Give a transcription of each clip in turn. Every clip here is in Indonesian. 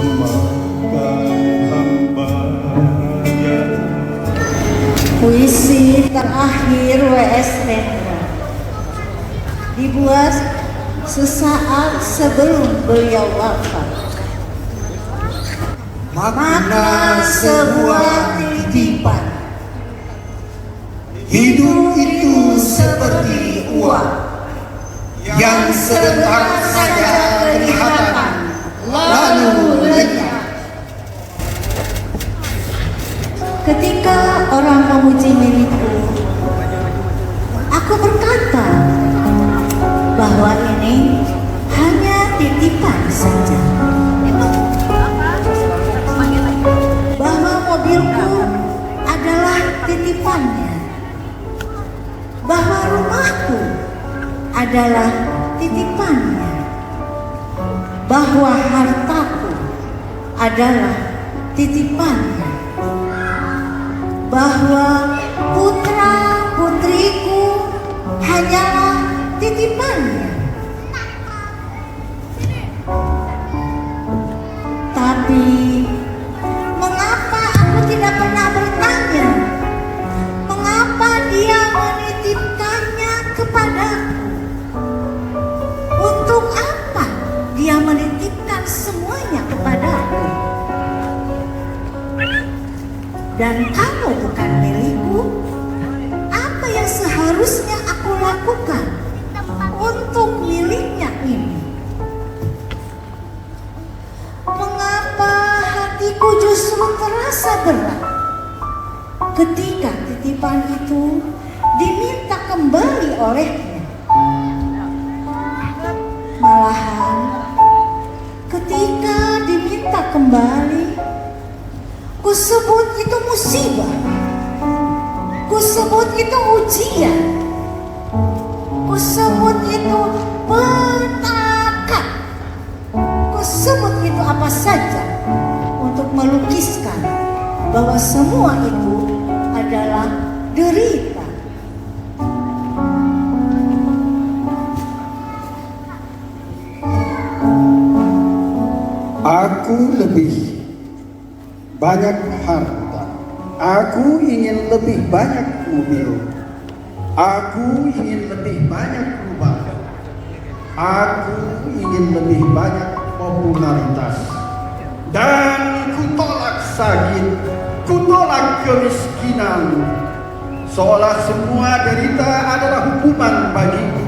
selamatkan hamba-Nya. Puisi terakhir W.S. Rendra dibuat sesaat sebelum beliau wafat. Makna sebuah titipan. Hidup itu seperti uang yang sebentar saja kelihatan lalu lenyap. Ketika orang memuji milikku, aku berkata bahwa ini hanya titipan saja. Bahwa mobilku adalah titipannya. Bahwa rumahku adalah titipannya. Bahwa hartaku adalah titipannya. Bahwa putra-putriku hanyalah titipannya. Tapi mengapa aku tidak pernah bertanya mengapa dia menitipkannya kepadaku? Untuk apa dia menitipkan semuanya kepadaku? Dan kamu bukan milikku, apa yang seharusnya aku lakukan untuk miliknya ini? Mengapa hatiku justru terasa berat ketika titipan itu diminta kembali olehnya? Malahan ketika diminta kembali, kusebut itu musibah, kusebut itu ujian, kusebut itu petaka, kusebut itu apa saja untuk melukiskan bahwa semua itu adalah derita. Aku lebih banyak harta, aku ingin lebih banyak mobil, aku ingin lebih banyak rumah, aku ingin lebih banyak popularitas, dan kutolak sakit, kutolak kemiskinan, seolah semua derita adalah hukuman bagiku,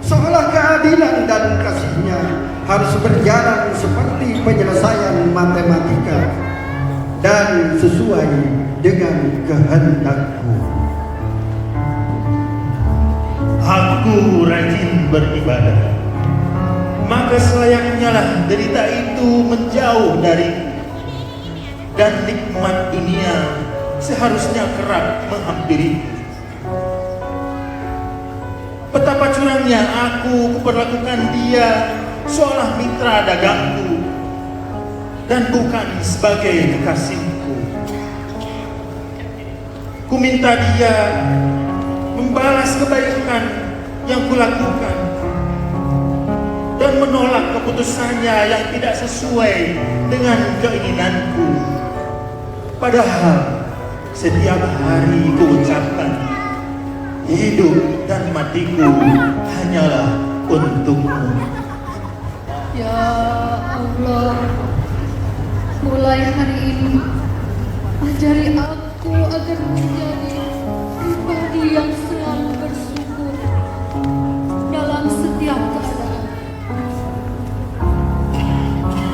seolah keadilan dan kasihnya harus berjalan seperti penyelesaian matematika dan sesuai dengan kehendakku. Aku rajin beribadah, maka selayaknya lah derita itu menjauh dariku, dan nikmat dunia seharusnya kerap menghampiriku. Betapa curangnya aku kuperlakukan dia seolah mitra dagangku dan bukan sebagai kekasihku. Ku minta dia membalas kebaikan yang kulakukan dan menolak keputusannya yang tidak sesuai dengan keinginanku. Padahal setiap hari ku ucapkan, hidup dan matiku hanyalah untukmu. Ya Allah, mulai hari ini ajari aku agar menjadi pribadi yang selalu bersyukur dalam setiap keadaan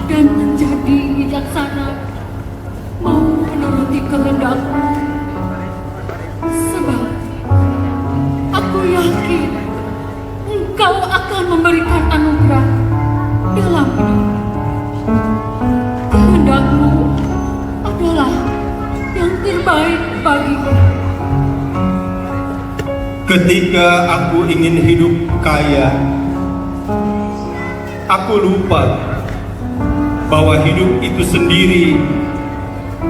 dan menjadi bijaksana mau menuruti kehendakmu, sebab aku yakin Engkau akan memberikan anugerah dalam hidup. Kehendakmu adalah yang terbaik bagiku. Ketika aku ingin hidup kaya, aku lupa bahwa hidup itu sendiri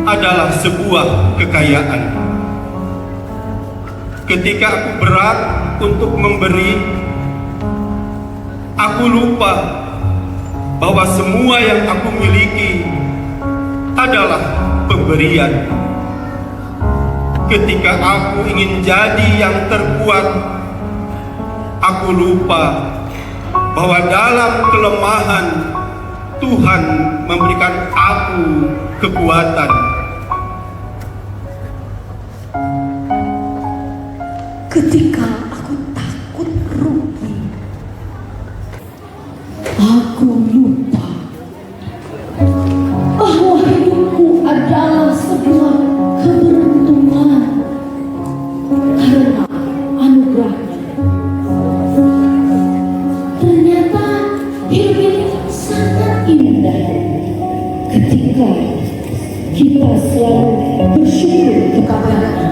adalah sebuah kekayaan. Ketika aku berat untuk memberi, aku lupa bahwa semua yang aku miliki adalah pemberian. Ketika aku ingin jadi yang terkuat, aku lupa bahwa dalam kelemahan Tuhan memberikan aku kekuatan. Ketika aku takut rugi, Aku lupa bahwa hidupku adalah sebuah keberuntungan karena anugerahnya. Ternyata hidup ini sangat indah ketika kita selalu bersyukur kepadanya.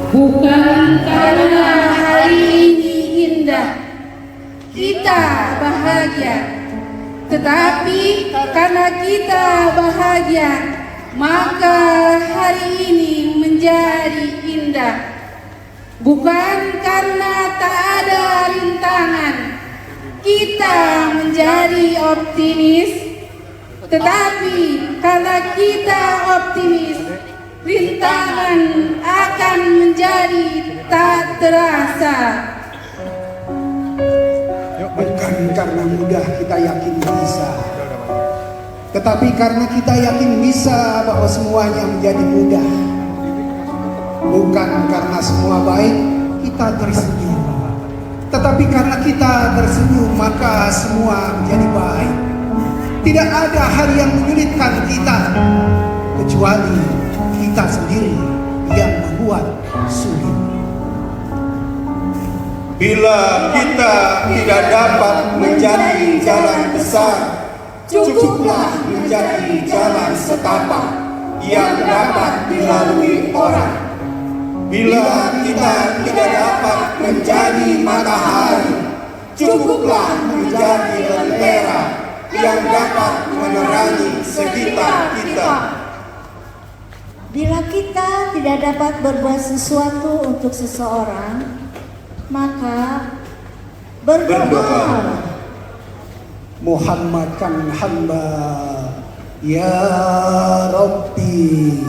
Bukan karena hari ini indah kita bahagia, tetapi karena kita bahagia maka hari ini menjadi indah. Bukan karena tak ada rintangan kita menjadi optimis, tetapi karena kita optimis rintangan akan menjadi tak terasa. Bukan karena mudah kita yakin bisa, tetapi karena kita yakin bisa bahwa semuanya menjadi mudah. Bukan karena semua baik kita tersenyum, tetapi karena kita tersenyum maka semua menjadi baik. Tidak ada hari yang menyulitkan kita kecuali kita sendiri yang membuat sulit. Bila kita tidak dapat menjadi jalan besar, cukuplah menjadi jalan setapak yang dapat dilalui orang. Bila kita tidak dapat menjadi matahari, cukuplah menjadi lentera yang dapat menerangi sekitar kita. bila kita tidak dapat berbuat sesuatu untuk seseorang, maka berdoa. Muhammad kan hamba ya Rabbi.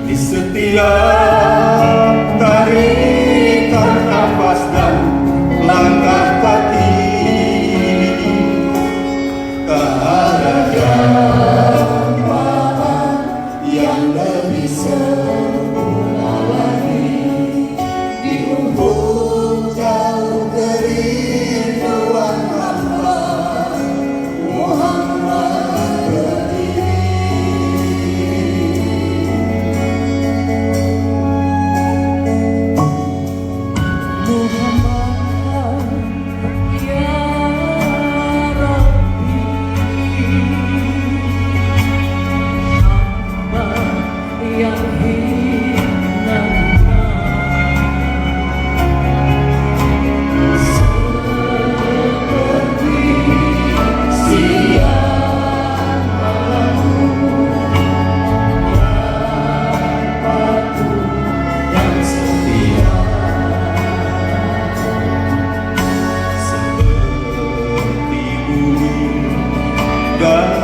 Di setiap tarikan nafas dan langkah kaki, tak ada jamaah yang lebih sempurna lagi. Di ufuk jauh kerinduan hamba Muhammad berdiri. Dan